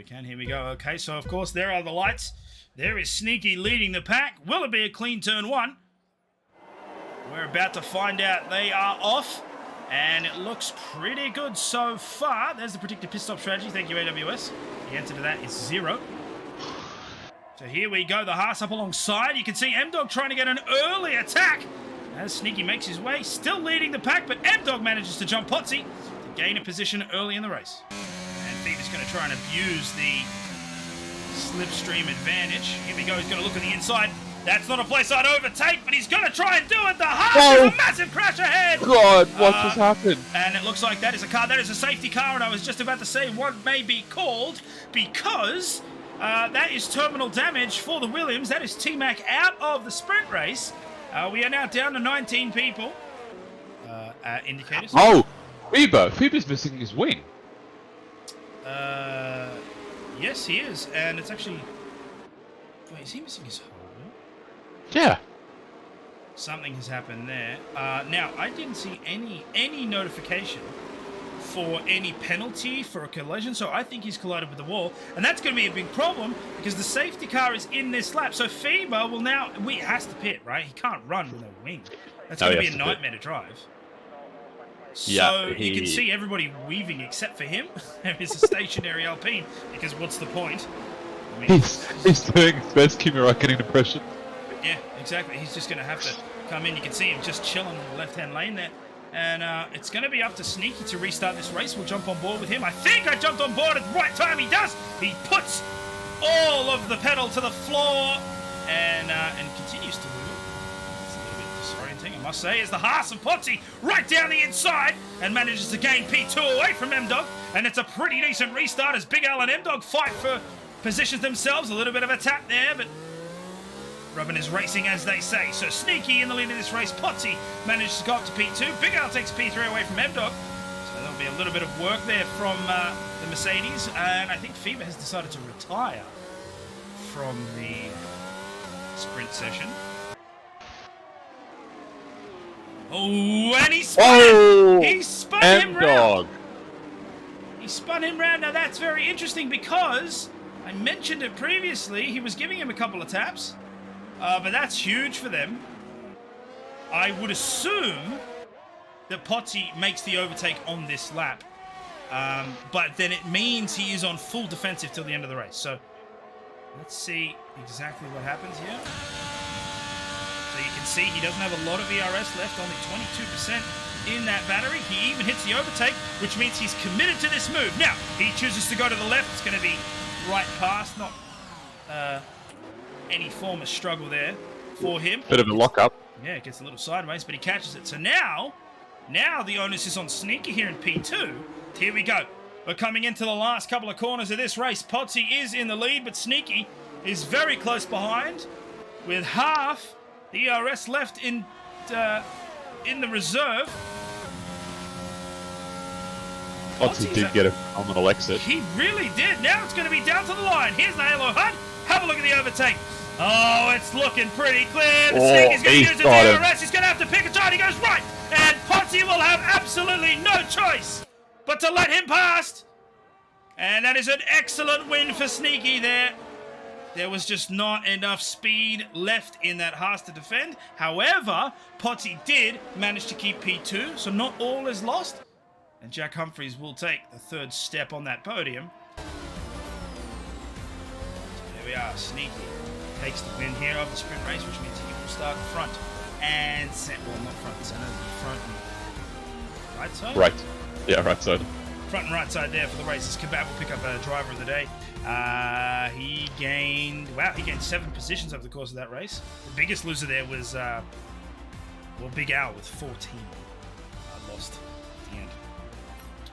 can. Here we go. Okay, so of course there are the lights. There is Sneaky leading the pack. Will it be a clean turn one? We're about to find out. They are off, and it looks pretty good so far. There's the predicted pit stop strategy. Thank you, AWS. The answer to that is 0. So here we go. The Haas up alongside. You can see M-Dog trying to get an early attack as Sneaky makes his way. Still leading the pack, but M-Dog manages to jump Potsy to gain a position early in the race. And Fever's going to try and abuse the slipstream advantage. Here we go. He's going to look at the inside. That's not a place I'd overtake, but he's going to try and do it. The Haas is a massive crash ahead. God, what just happened? And it looks like that is a car. That is a safety car, and I was just about to say what may be called, because that is terminal damage for the Williams. That is T-Mac out of the sprint race. We are now down to 19 people. Indicators. Oh, Fever's missing his wing. Yes, he is, and it's actually... Wait, is he missing his whole? Yeah. Something has happened there. Now, I didn't see any notification for any penalty for a collision, so I think he's collided with the wall, and that's going to be a big problem because the safety car is in this lap. So Fever will now... He has to pit, right? He can't run with a wing. That's going to be a nightmare to drive. So you can see everybody weaving except for him. There is a stationary Alpine, because what's the point? I mean, he's doing his best Kimi Räikkönen impression. Yeah, exactly. He's just going to have to come in. You can see him just chilling in the left-hand lane there. And it's going to be up to Sneaky to restart this race. We'll jump on board with him. I think I jumped on board at the right time. He does. He puts all of the pedal to the floor and continues to wiggle. It's a little bit disorienting, I must say, as the Haas of Potsy right down the inside and manages to gain P2 away from M-Dog. And it's a pretty decent restart as Big Al and M-Dog fight for positions themselves. A little bit of a tap there, but... Robin is racing, as they say. So Sneaky in the lead of this race. Potsy manages to go up to P2. Big Al takes P3 away from M-Dog. So there'll be a little bit of work there from the Mercedes. And I think Fever has decided to retire from the sprint session. Oh, and he spun him! He spun him round! He spun him round. Now that's very interesting because I mentioned it previously. He was giving him a couple of taps. But that's huge for them. I would assume that Potsy makes the overtake on this lap. But then it means he is on full defensive till the end of the race. So let's see exactly what happens here. So you can see he doesn't have a lot of ERS left, only 22% in that battery. He even hits the overtake, which means he's committed to this move. Now, he chooses to go to the left. It's going to be right past, not... any form of struggle there for him. Bit of a lock-up. Yeah, it gets a little sideways, but he catches it. So now the onus is on Sneaky here in P2. Here we go. We're coming into the last couple of corners of this race. Potsy is in the lead, but Sneaky is very close behind with half the ERS left in the reserve. Potsy did get a phenomenal exit. He really did. Now it's going to be down to the line. Here's the Halo HUD. Have a look at the overtake. Oh, it's looking pretty clear. The Sneaky's going to use his DRS. He's going to have to pick a side. He goes right. And Potsy will have absolutely no choice but to let him past. And that is an excellent win for Sneaky there. There was just not enough speed left in that Haas to defend. However, Potsy did manage to keep P2, so not all is lost. And Jack Humphries will take the third step on that podium. There we are. Sneaky takes the win here of the sprint race, which means he will start front and center. Well, not front and center, front and right side? Right. Yeah, right side. Front and right side there for the races. Kebab will pick up a driver of the day. He gained 7 positions over the course of that race. The biggest loser there was, Big Al with 14. Lost at the end.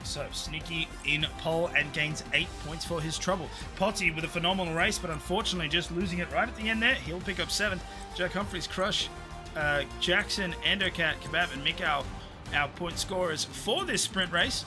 So, Sneaky in pole and gains 8 points for his trouble. Potsy with a phenomenal race, but unfortunately just losing it right at the end there. He'll pick up 7th. Jack Humphries, Crush, Jackson, Endocat, Kebab, and Mikal, our point scorers for this sprint race.